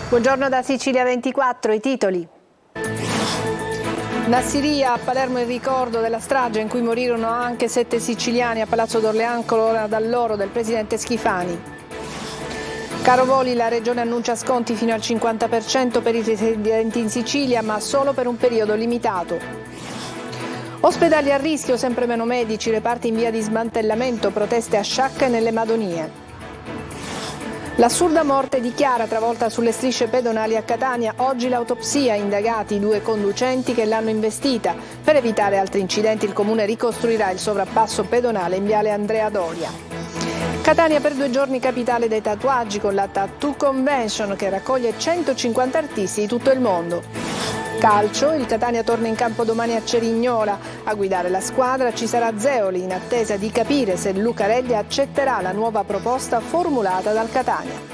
Buongiorno da Sicilia 24, i titoli. Nassiriya, a Palermo il ricordo della strage in cui morirono anche 7 siciliani a Palazzo d'Orléans, colonna d'alloro del presidente Schifani. Caro voli, la regione annuncia sconti fino al 50% per i residenti in Sicilia, ma solo per un periodo limitato. Ospedali a rischio, sempre meno medici, reparti in via di smantellamento, proteste a Sciacca e nelle Madonie. L'assurda morte di Chiara, travolta sulle strisce pedonali a Catania. Oggi l'autopsia, indagati i 2 conducenti che l'hanno investita. Per evitare altri incidenti il comune ricostruirà il sovrappasso pedonale in viale Andrea Doria. Catania per 2 giorni capitale dei tatuaggi con la Tattoo Convention che raccoglie 150 artisti di tutto il mondo. Calcio, il Catania torna in campo domani a Cerignola. A guidare la squadra ci sarà Zeoli, in attesa di capire se Lucarelli accetterà la nuova proposta formulata dal Catania.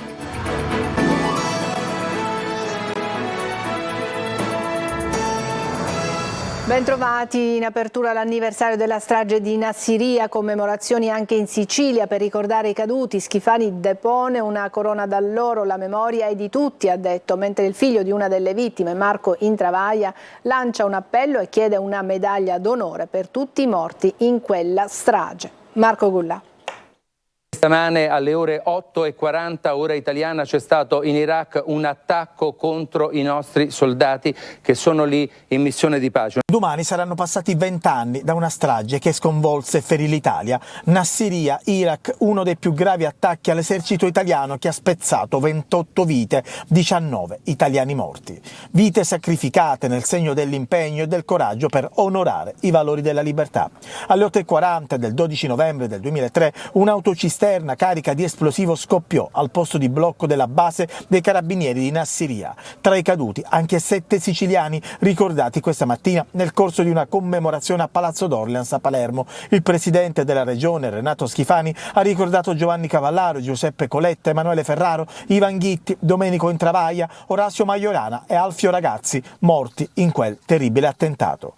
Bentrovati, in apertura l'anniversario della strage di Nassiriya, commemorazioni anche in Sicilia per ricordare i caduti. Schifani depone una corona d'alloro, la memoria è di tutti, ha detto, mentre il figlio di una delle vittime, Marco Intravaglia, lancia un appello e chiede una medaglia d'onore per tutti i morti in quella strage. Marco Gullà. Stamane alle ore 8:40 ora italiana c'è stato in Iraq un attacco contro i nostri soldati che sono lì in missione di pace. Domani saranno passati 20 anni da una strage che sconvolse e ferì l'Italia. Nassiriya, Iraq, uno dei più gravi attacchi all'esercito italiano che ha spezzato 28 vite, 19 italiani morti. Vite sacrificate nel segno dell'impegno e del coraggio per onorare i valori della libertà. Alle 8:40 del 12 novembre del 2003 un'autocisterna carica di esplosivo scoppiò al posto di blocco della base dei carabinieri di Nassiriya. Tra i caduti anche 7 siciliani ricordati questa mattina nel corso di una commemorazione a Palazzo d'Orléans a Palermo. Il presidente della regione Renato Schifani ha ricordato Giovanni Cavallaro, Giuseppe Coletta, Emanuele Ferraro, Ivan Ghitti, Domenico Intravaglia, Orazio Maiorana e Alfio Ragazzi, morti in quel terribile attentato.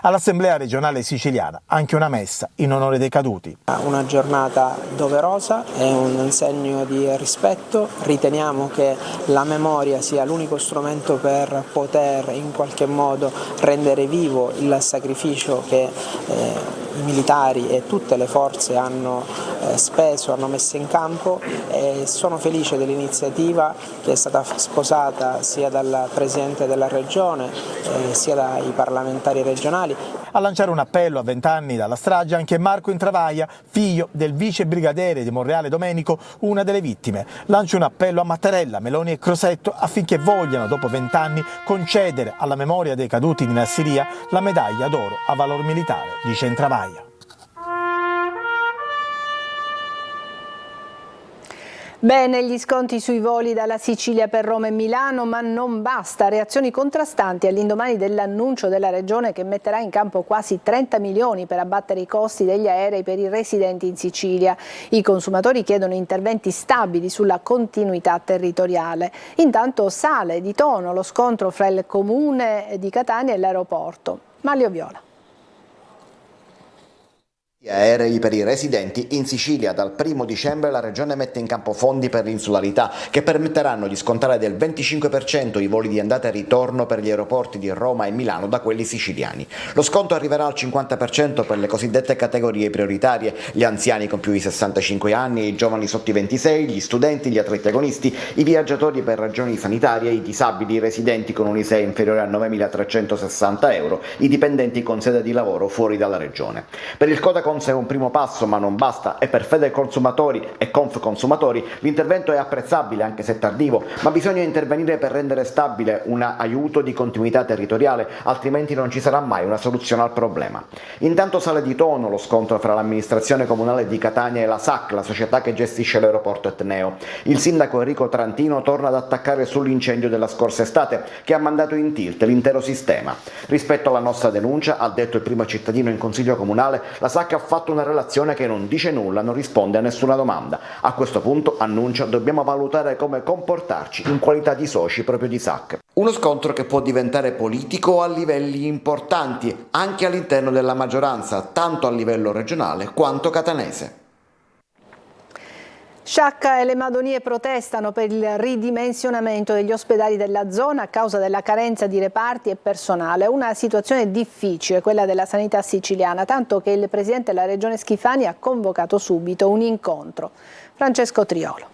All'Assemblea regionale siciliana anche una messa in onore dei caduti. Una giornata doverosa, è un segno di rispetto, riteniamo che la memoria sia l'unico strumento per poter in qualche modo rendere vivo il sacrificio che i militari e tutte le forze hanno speso, hanno messo in campo, e sono felice dell'iniziativa che è stata sposata sia dal Presidente della Regione sia dai parlamentari regionali. A lanciare un appello a 20 anni dalla strage anche Marco Intravaglia, figlio del vice brigadiere di Monreale Domenico, una delle vittime. Lancia un appello a Mattarella, Meloni e Crosetto affinché vogliano, dopo 20 anni, concedere alla memoria dei caduti di Nassiriya la medaglia d'oro a valor militare, dice Intravaglia. Bene, gli sconti sui voli dalla Sicilia per Roma e Milano, ma non basta. Reazioni contrastanti all'indomani dell'annuncio della Regione che metterà in campo quasi 30 milioni per abbattere i costi degli aerei per i residenti in Sicilia. I consumatori chiedono interventi stabili sulla continuità territoriale. Intanto sale di tono lo scontro fra il comune di Catania e l'aeroporto. Manlio Viola. Aerei per i residenti in Sicilia. Dal 1° dicembre la Regione mette in campo fondi per l'insularità che permetteranno di scontare del 25% i voli di andata e ritorno per gli aeroporti di Roma e Milano da quelli siciliani. Lo sconto arriverà al 50% per le cosiddette categorie prioritarie, gli anziani con più di 65 anni, i giovani sotto i 26, gli studenti, gli atleti agonisti, i viaggiatori per ragioni sanitarie, i disabili, i residenti con un ISEE inferiore a 9.360 euro, i dipendenti con sede di lavoro fuori dalla Regione. Per il Codacons è un primo passo, ma non basta, e per Federconsumatori e Confconsumatori l'intervento è apprezzabile anche se tardivo, ma bisogna intervenire per rendere stabile un aiuto di continuità territoriale, altrimenti non ci sarà mai una soluzione al problema. Intanto sale di tono lo scontro fra l'amministrazione comunale di Catania e la SAC, la società che gestisce l'aeroporto etneo. Il sindaco Enrico Trantino torna ad attaccare sull'incendio della scorsa estate che ha mandato in tilt l'intero sistema. Rispetto alla nostra denuncia, ha detto il primo cittadino in consiglio comunale, la SAC ha fatto una relazione che non dice nulla, non risponde a nessuna domanda. A questo punto, annuncia, dobbiamo valutare come comportarci in qualità di soci proprio di SAC. Uno scontro che può diventare politico a livelli importanti, anche all'interno della maggioranza, tanto a livello regionale quanto catanese. Sciacca e le Madonie protestano per il ridimensionamento degli ospedali della zona a causa della carenza di reparti e personale. Una situazione difficile, quella della sanità siciliana, tanto che il Presidente della Regione Schifani ha convocato subito un incontro. Francesco Triolo.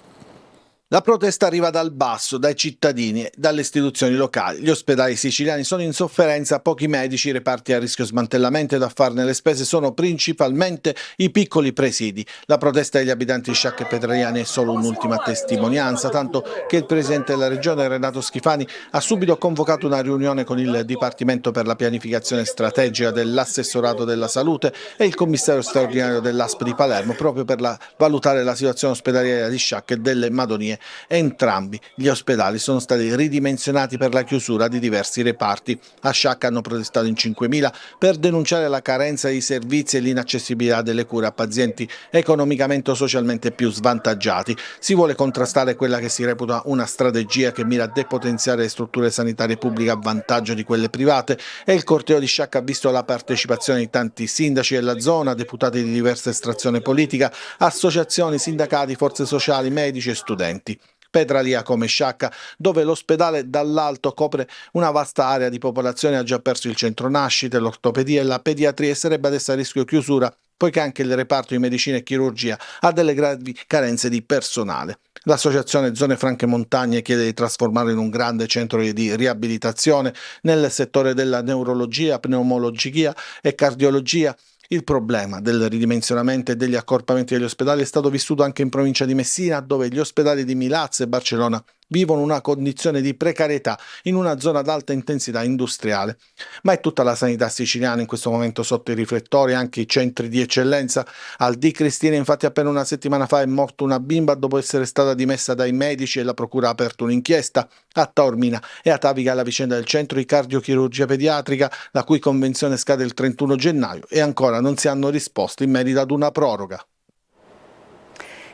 La protesta arriva dal basso, dai cittadini e dalle istituzioni locali. Gli ospedali siciliani sono in sofferenza, pochi medici, reparti a rischio smantellamento ed a farne le spese sono principalmente i piccoli presidi. La protesta degli abitanti di Sciacca e Petraiani è solo un'ultima testimonianza, tanto che il Presidente della Regione Renato Schifani ha subito convocato una riunione con il Dipartimento per la pianificazione strategica dell'Assessorato della Salute e il Commissario straordinario dell'ASP di Palermo proprio per valutare la situazione ospedaliera di Sciacca e delle Madonie. Entrambi gli ospedali sono stati ridimensionati per la chiusura di diversi reparti. A Sciacca hanno protestato in 5.000 per denunciare la carenza di servizi e l'inaccessibilità delle cure a pazienti economicamente o socialmente più svantaggiati. Si vuole contrastare quella che si reputa una strategia che mira a depotenziare le strutture sanitarie pubbliche a vantaggio di quelle private e il corteo di Sciacca ha visto la partecipazione di tanti sindaci della zona, deputati di diversa estrazione politica, associazioni, sindacati, forze sociali, medici e studenti. Petralia come Sciacca, dove l'ospedale dall'alto copre una vasta area di popolazione, ha già perso il centro nascite, l'ortopedia e la pediatria e sarebbe adesso a rischio chiusura, poiché anche il reparto di medicina e chirurgia ha delle gravi carenze di personale. L'associazione Zone Franche Montagne chiede di trasformarlo in un grande centro di riabilitazione nel settore della neurologia, pneumologia e cardiologia. Il problema del ridimensionamento e degli accorpamenti degli ospedali è stato vissuto anche in provincia di Messina, dove gli ospedali di Milazzo e Barcellona vivono una condizione di precarietà in una zona ad alta intensità industriale. Ma è tutta la sanità siciliana in questo momento sotto i riflettori, anche i centri di eccellenza. Al Di Cristina, infatti, appena una settimana fa è morta una bimba dopo essere stata dimessa dai medici e la procura ha aperto un'inchiesta. A Taormina e a Tavica la vicenda del centro di cardiochirurgia pediatrica, la cui convenzione scade il 31 gennaio e ancora non si hanno risposte in merito ad una proroga.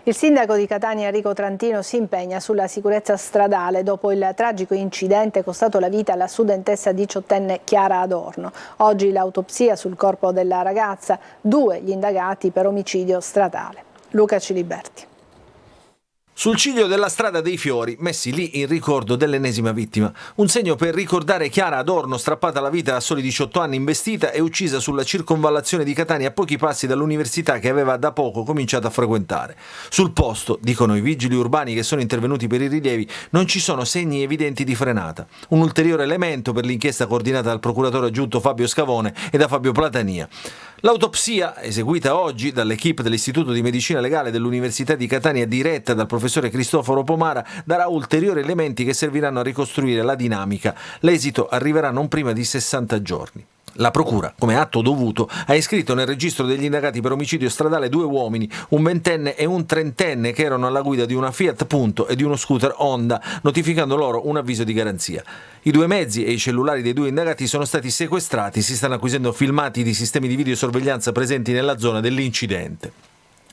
Il sindaco di Catania Enrico Trantino si impegna sulla sicurezza stradale dopo il tragico incidente costato la vita alla studentessa 18enne Chiara Adorno. Oggi l'autopsia sul corpo della ragazza, 2 gli indagati per omicidio stradale. Luca Ciliberti. Sul ciglio della strada dei Fiori, messi lì in ricordo dell'ennesima vittima. Un segno per ricordare Chiara Adorno, strappata alla vita a soli 18 anni, investita e uccisa sulla circonvallazione di Catania a pochi passi dall'università che aveva da poco cominciato a frequentare. Sul posto, dicono i vigili urbani che sono intervenuti per i rilievi, non ci sono segni evidenti di frenata. Un ulteriore elemento per l'inchiesta coordinata dal procuratore aggiunto Fabio Scavone e da Fabio Platania. L'autopsia, eseguita oggi dall'equipe dell'Istituto di Medicina Legale dell'Università di Catania diretta dal professore Cristoforo Pomara, darà ulteriori elementi che serviranno a ricostruire la dinamica. L'esito arriverà non prima di 60 giorni. La procura, come atto dovuto, ha iscritto nel registro degli indagati per omicidio stradale 2 uomini, un 20enne e un 30enne che erano alla guida di una Fiat Punto e di uno scooter Honda, notificando loro un avviso di garanzia. I 2 mezzi e i cellulari dei 2 indagati sono stati sequestrati, si stanno acquisendo filmati di sistemi di videosorveglianza presenti nella zona dell'incidente.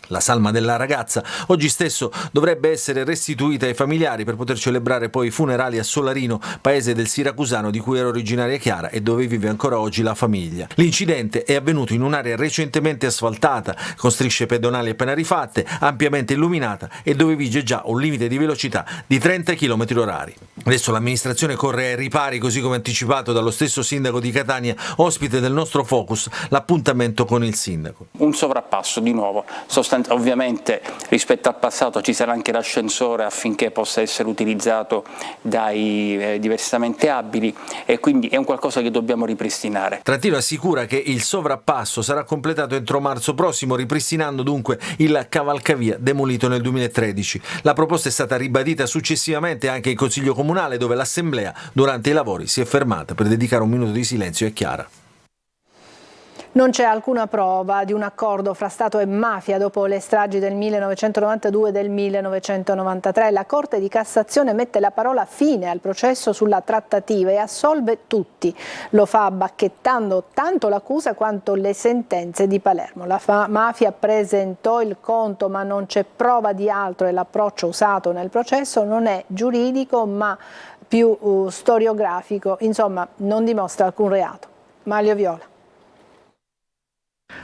La salma della ragazza oggi stesso dovrebbe essere restituita ai familiari per poter celebrare poi i funerali a Solarino, paese del siracusano di cui era originaria Chiara e dove vive ancora oggi la famiglia. L'incidente è avvenuto in un'area recentemente asfaltata, con strisce pedonali appena rifatte, ampiamente illuminata e dove vige già un limite di velocità di 30 km/h. Adesso l'amministrazione corre ai ripari, così come anticipato dallo stesso sindaco di Catania, ospite del nostro Focus, l'appuntamento con il sindaco. Un sovrappasso di nuovo, ovviamente rispetto al passato ci sarà anche l'ascensore affinché possa essere utilizzato dai diversamente abili e quindi è un qualcosa che dobbiamo ripristinare. Trantino assicura che il sovrappasso sarà completato entro marzo prossimo, ripristinando dunque il cavalcavia demolito nel 2013. La proposta è stata ribadita successivamente anche in Consiglio Comunale, dove l'Assemblea durante i lavori si è fermata per dedicare un minuto di silenzio a Chiara. Non c'è alcuna prova di un accordo fra Stato e mafia dopo le stragi del 1992 e del 1993. La Corte di Cassazione mette la parola fine al processo sulla trattativa e assolve tutti. Lo fa bacchettando tanto l'accusa quanto le sentenze di Palermo. La mafia presentò il conto ma non c'è prova di altro e l'approccio usato nel processo non è giuridico ma più storiografico. Insomma, non dimostra alcun reato. Maglio Viola.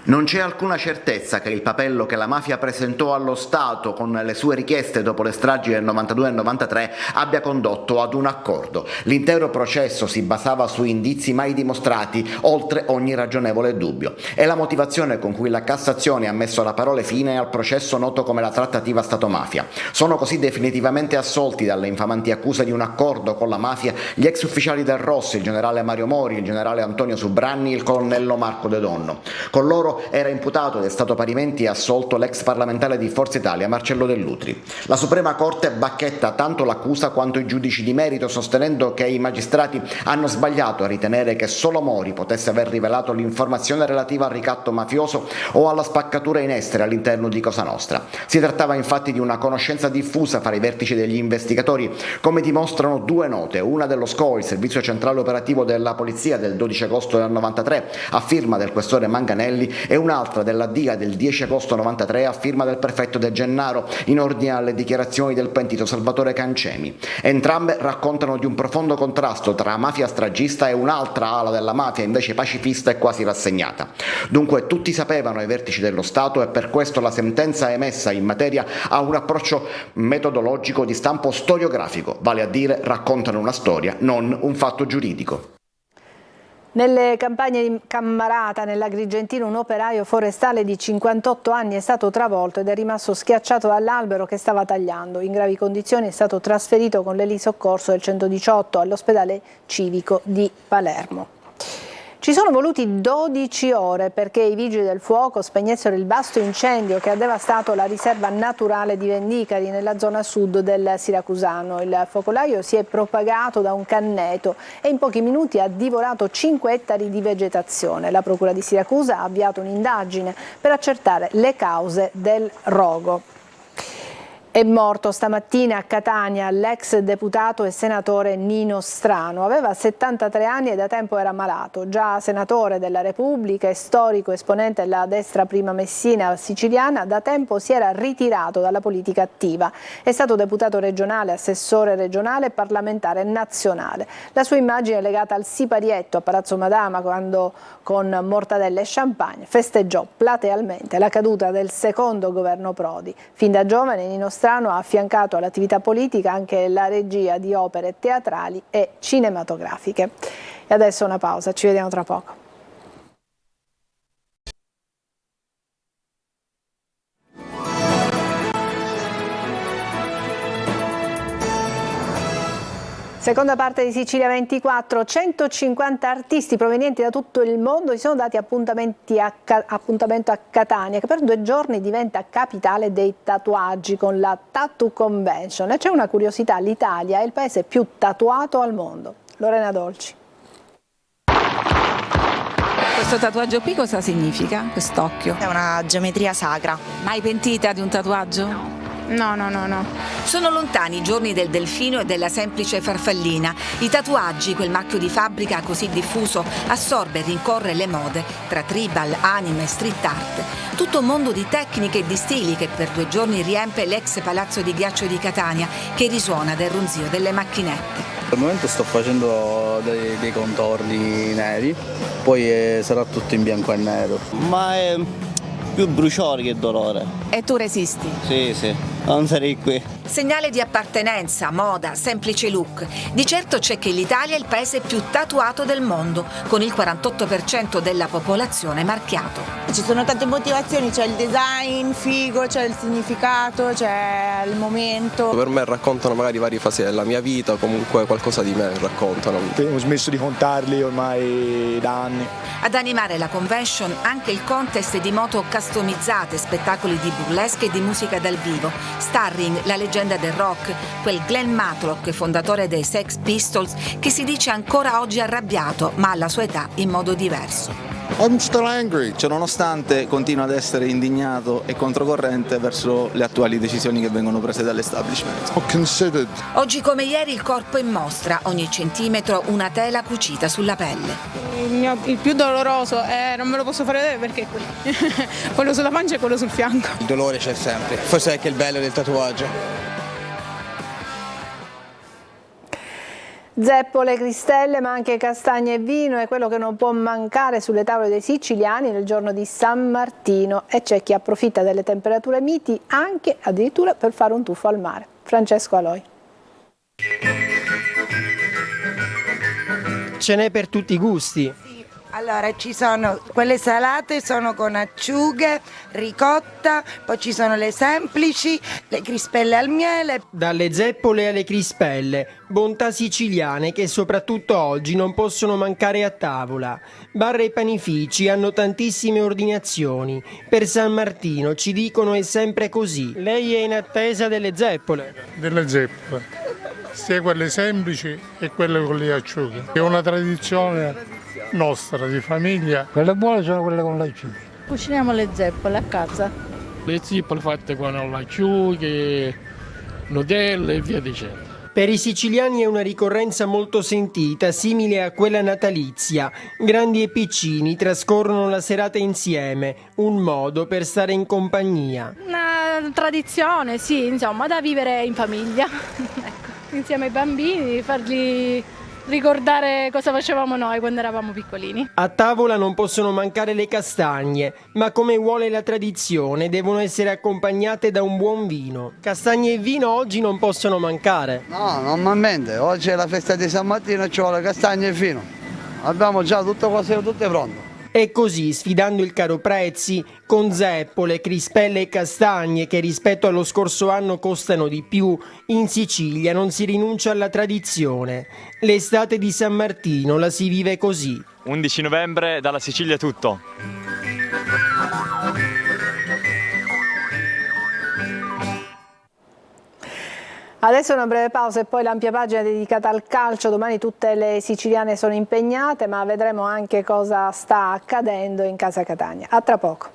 Non c'è alcuna certezza che il papello che la mafia presentò allo Stato con le sue richieste dopo le stragi del 92 e 93 abbia condotto ad un accordo. L'intero processo si basava su indizi mai dimostrati, oltre ogni ragionevole dubbio. È la motivazione con cui la Cassazione ha messo la parola fine al processo noto come la trattativa Stato-mafia. Sono così definitivamente assolti dalle infamanti accuse di un accordo con la mafia gli ex ufficiali del Ross, il generale Mario Mori, il generale Antonio Subranni, il colonnello Marco De Donno. Con loro era imputato ed è stato parimenti assolto l'ex parlamentare di Forza Italia Marcello Dell'Utri. La Suprema Corte bacchetta tanto l'accusa quanto i giudici di merito, sostenendo che i magistrati hanno sbagliato a ritenere che solo Mori potesse aver rivelato l'informazione relativa al ricatto mafioso o alla spaccatura in essere all'interno di Cosa Nostra. Si trattava infatti di una conoscenza diffusa fra i vertici degli investigatori, come dimostrano due note, una dello SCO, il Servizio Centrale Operativo della Polizia, del 12 agosto del 93, a firma del questore Manganelli, e un'altra della DIA del 10 agosto 93 a firma del prefetto De Gennaro in ordine alle dichiarazioni del pentito Salvatore Cancemi. Entrambe raccontano di un profondo contrasto tra mafia stragista e un'altra ala della mafia invece pacifista e quasi rassegnata. Dunque tutti sapevano ai vertici dello Stato e per questo la sentenza emessa in materia ha un approccio metodologico di stampo storiografico, vale a dire raccontano una storia, non un fatto giuridico. Nelle campagne di Cammarata, nell'Agrigentino, un operaio forestale di 58 anni è stato travolto ed è rimasto schiacciato dall'albero che stava tagliando. In gravi condizioni è stato trasferito con l'elisoccorso del 118 all'ospedale civico di Palermo. Ci sono voluti 12 ore perché i vigili del fuoco spegnessero il vasto incendio che ha devastato la riserva naturale di Vendicari nella zona sud del Siracusano. Il focolaio si è propagato da un canneto e in pochi minuti ha divorato 5 ettari di vegetazione. La Procura di Siracusa ha avviato un'indagine per accertare le cause del rogo. È morto stamattina a Catania l'ex deputato e senatore Nino Strano. Aveva 73 anni e da tempo era malato. Già senatore della Repubblica e storico esponente della destra prima messina siciliana, da tempo si era ritirato dalla politica attiva. È stato deputato regionale, assessore regionale e parlamentare nazionale. La sua immagine è legata al siparietto a Palazzo Madama, quando con mortadelle e champagne festeggiò platealmente la caduta del secondo governo Prodi. Fin da giovane Nino Strano ha affiancato all'attività politica anche la regia di opere teatrali e cinematografiche. E adesso una pausa, ci vediamo tra poco. Seconda parte di Sicilia 24, 150 artisti provenienti da tutto il mondo si sono dati appuntamento a Catania, che per 2 giorni diventa capitale dei tatuaggi con la Tattoo Convention. E c'è una curiosità, l'Italia è il paese più tatuato al mondo. Lorena Dolci. Questo tatuaggio qui cosa significa, quest'occhio? È una geometria sacra. Mai pentita di un tatuaggio? No. Sono lontani i giorni del delfino e della semplice farfallina. I tatuaggi, quel marchio di fabbrica così diffuso, assorbe e rincorre le mode tra tribal, anime, street art. Tutto un mondo di tecniche e di stili che per 2 giorni riempie l'ex palazzo di ghiaccio di Catania, che risuona del ronzio delle macchinette. Al momento sto facendo dei contorni neri, poi sarà tutto in bianco e nero. Ma è più bruciore che dolore. E tu resisti? Sì, non sarei qui. Segnale di appartenenza, moda, semplice look. Di certo c'è che l'Italia è il paese più tatuato del mondo, con il 48% della popolazione marchiato. Ci sono tante motivazioni, c'è il design figo, c'è il significato, c'è il momento. Per me raccontano magari varie fasi della mia vita, comunque qualcosa di me raccontano. Ho smesso di contarli ormai da anni. Ad animare la convention anche il contest di moto customizzate, spettacoli di burlesque e di musica dal vivo, starring la leggenda del rock, quel Glenn Matlock, fondatore dei Sex Pistols, che si dice ancora oggi arrabbiato, ma alla sua età in modo diverso. I'm still angry. Ciononostante continua ad essere indignato e controcorrente verso le attuali decisioni che vengono prese dall'establishment. Oggi come ieri il corpo in mostra, ogni centimetro una tela cucita sulla pelle. Il più doloroso non me lo posso fare vedere perché è quello sulla pancia e quello sul fianco. Il dolore c'è sempre, forse è anche il bello del tatuaggio. Zeppole, cristelle, ma anche castagne e vino è quello che non può mancare sulle tavole dei siciliani nel giorno di San Martino, e c'è chi approfitta delle temperature miti anche addirittura per fare un tuffo al mare. Francesco Aloi. Ce n'è per tutti i gusti. Allora, ci sono quelle salate, sono con acciughe, ricotta, poi ci sono le semplici, le crispelle al miele. Dalle zeppole alle crispelle, bontà siciliane che soprattutto oggi non possono mancare a tavola. Bar e panifici hanno tantissime ordinazioni. Per San Martino, ci dicono, è sempre così. Lei è in attesa delle zeppole? Delle zeppole, sia quelle semplici e quelle con le acciughe. È una tradizione nostra, di famiglia. Quelle buone sono quelle con l'acciughe. Cuciniamo le zeppole a casa. Le zeppole fatte con l'acciughe, Nutella e via dicendo. Per i siciliani è una ricorrenza molto sentita, simile a quella natalizia. Grandi e piccini trascorrono la serata insieme, un modo per stare in compagnia. Una tradizione, sì, insomma, da vivere in famiglia. Ecco, insieme ai bambini, fargli ricordare cosa facevamo noi quando eravamo piccolini. A tavola non possono mancare le castagne, ma come vuole la tradizione devono essere accompagnate da un buon vino. Castagne e vino oggi non possono mancare. No, normalmente, oggi è la festa di San Martino e ci vuole castagne e vino. Abbiamo già tutte cose tutte pronte. E così, sfidando il caro prezzi, con zeppole, crispelle e castagne che rispetto allo scorso anno costano di più, in Sicilia non si rinuncia alla tradizione. L'estate di San Martino la si vive così. 11 novembre, dalla Sicilia è tutto. Adesso una breve pausa e poi l'ampia pagina dedicata al calcio. Domani tutte le siciliane sono impegnate, ma vedremo anche cosa sta accadendo in casa Catania. A tra poco.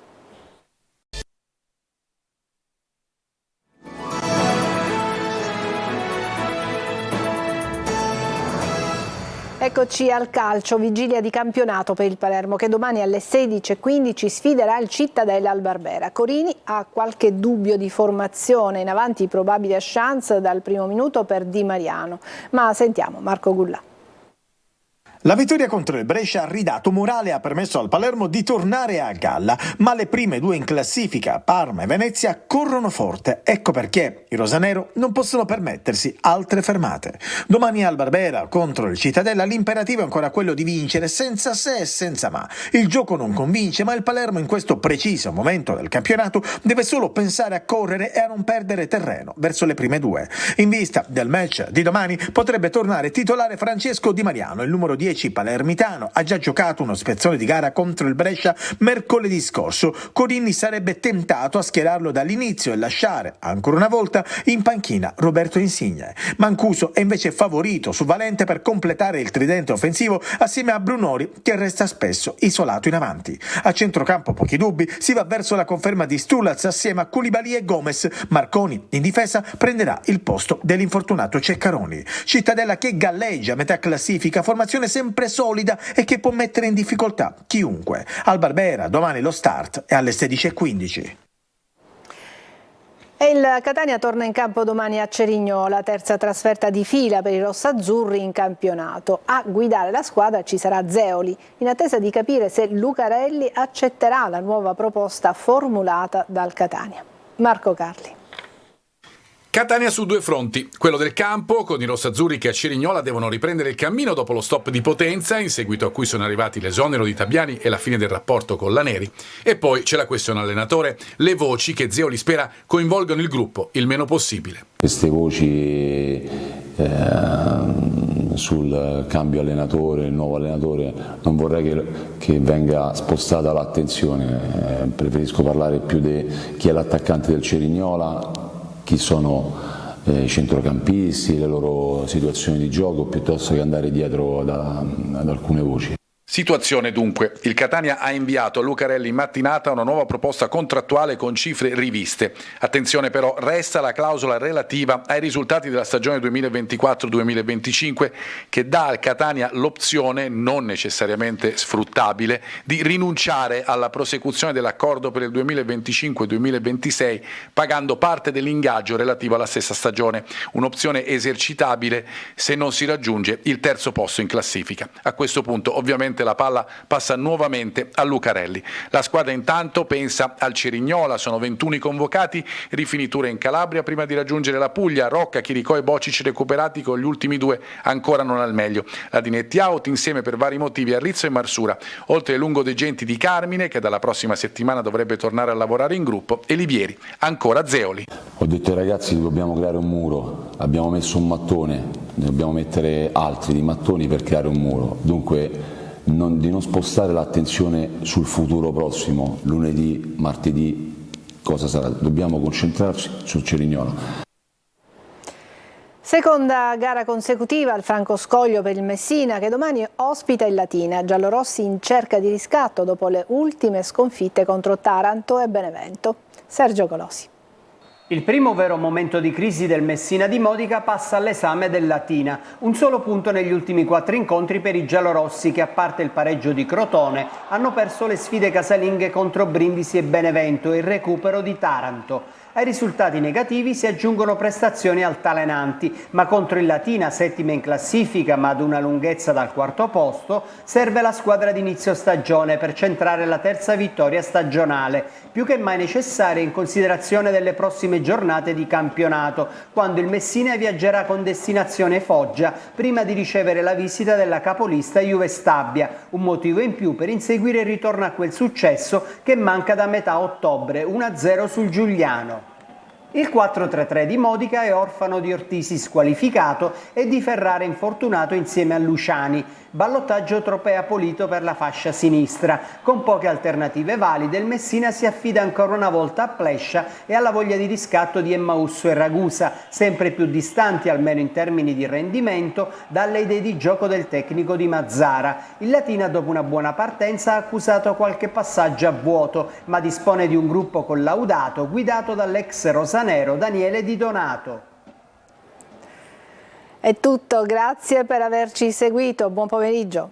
Eccoci al calcio, vigilia di campionato per il Palermo che domani alle 16:15 sfiderà il Cittadella al Barbera. Corini ha qualche dubbio di formazione, in avanti probabile chance dal primo minuto per Di Mariano, ma sentiamo Marco Gullà. La vittoria contro il Brescia ha ridato morale e ha permesso al Palermo di tornare a galla, ma le prime due in classifica, Parma e Venezia, corrono forte. Ecco perché i rosanero non possono permettersi altre fermate. Domani al Barbera contro il Cittadella l'imperativo è ancora quello di vincere senza se e senza ma. Il gioco non convince, ma il Palermo in questo preciso momento del campionato deve solo pensare a correre e a non perdere terreno verso le prime due. In vista del match di domani potrebbe tornare titolare Francesco Di Mariano, il numero 10 palermitano, ha già giocato uno spezzone di gara contro il Brescia mercoledì scorso. Corini sarebbe tentato a schierarlo dall'inizio e lasciare ancora una volta in panchina Roberto Insigne. Mancuso è invece favorito su Valente per completare il tridente offensivo assieme a Brunori, che resta spesso isolato in avanti. A centrocampo pochi dubbi, si va verso la conferma di Stulaz assieme a Koulibaly e Gomez. Marconi in difesa prenderà il posto dell'infortunato Ceccaroni. Cittadella che galleggia a metà classifica, formazione sempre solida e che può mettere in difficoltà chiunque. Al Barbera domani lo start è alle 16:15. E il Catania torna in campo domani a Cerignola, terza trasferta di fila per i rossazzurri in campionato. A guidare la squadra ci sarà Zeoli, in attesa di capire se Lucarelli accetterà la nuova proposta formulata dal Catania. Marco Carli. Catania su due fronti, quello del campo, con i rossazzurri che a Cerignola devono riprendere il cammino dopo lo stop di Potenza, in seguito a cui sono arrivati l'esonero di Tabiani e la fine del rapporto con Laneri. E poi c'è la questione allenatore, le voci che Zeoli spera coinvolgano il gruppo il meno possibile. Queste voci sul cambio allenatore, il nuovo allenatore, non vorrei che venga spostata l'attenzione, preferisco parlare più di chi è l'attaccante del Cerignola, chi sono i centrocampisti, le loro situazioni di gioco, piuttosto che andare dietro ad alcune voci. Situazione dunque, il Catania ha inviato a Lucarelli in mattinata una nuova proposta contrattuale con cifre riviste. Attenzione però, resta la clausola relativa ai risultati della stagione 2024-2025 che dà al Catania l'opzione, non necessariamente sfruttabile, di rinunciare alla prosecuzione dell'accordo per il 2025-2026 pagando parte dell'ingaggio relativo alla stessa stagione, un'opzione esercitabile se non si raggiunge il terzo posto in classifica. A questo punto ovviamente la palla passa nuovamente a Lucarelli. La squadra intanto pensa al Cerignola, sono 21 i convocati, rifiniture in Calabria prima di raggiungere la Puglia, Rocca, Chiricò e Bocic recuperati con gli ultimi due ancora non al meglio. La Dinetti out insieme per vari motivi a Rizzo e Marsura, oltre ai lungodegenti di Carmine che dalla prossima settimana dovrebbe tornare a lavorare in gruppo e Livieri, ancora Zeoli. Ho detto ai ragazzi che dobbiamo creare un muro, abbiamo messo un mattone, ne dobbiamo mettere altri di mattoni per creare un muro, dunque di non spostare l'attenzione sul futuro prossimo, lunedì, martedì, cosa sarà, dobbiamo concentrarci sul Cerignola. Seconda gara consecutiva al Franco Scoglio per il Messina che domani ospita il Latina, giallorossi in cerca di riscatto dopo le ultime sconfitte contro Taranto e Benevento. Sergio Colosi. Il primo vero momento di crisi del Messina di Modica passa all'esame del Latina. Un solo punto negli ultimi 4 incontri per i giallorossi che, a parte il pareggio di Crotone, hanno perso le sfide casalinghe contro Brindisi e Benevento e il recupero di Taranto. Ai risultati negativi si aggiungono prestazioni altalenanti, ma contro il Latina, settima in classifica ma ad una lunghezza dal quarto posto, serve la squadra di inizio stagione per centrare la terza vittoria stagionale, più che mai necessaria in considerazione delle prossime giornate di campionato, quando il Messina viaggerà con destinazione Foggia prima di ricevere la visita della capolista Juve Stabia, un motivo in più per inseguire il ritorno a quel successo che manca da metà ottobre, 1-0 sul Giuliano. Il 4-3-3 di Modica è orfano di Ortisi squalificato e di Ferrara infortunato insieme a Luciani. Ballottaggio Tropea Polito per la fascia sinistra. Con poche alternative valide, il Messina si affida ancora una volta a Plescia e alla voglia di riscatto di Emmausso e Ragusa, sempre più distanti, almeno in termini di rendimento, dalle idee di gioco del tecnico di Mazzara. Il Latina, dopo una buona partenza, ha accusato qualche passaggio a vuoto, ma dispone di un gruppo collaudato guidato dall'ex rosanero Daniele Di Donato. È tutto, grazie per averci seguito, buon pomeriggio.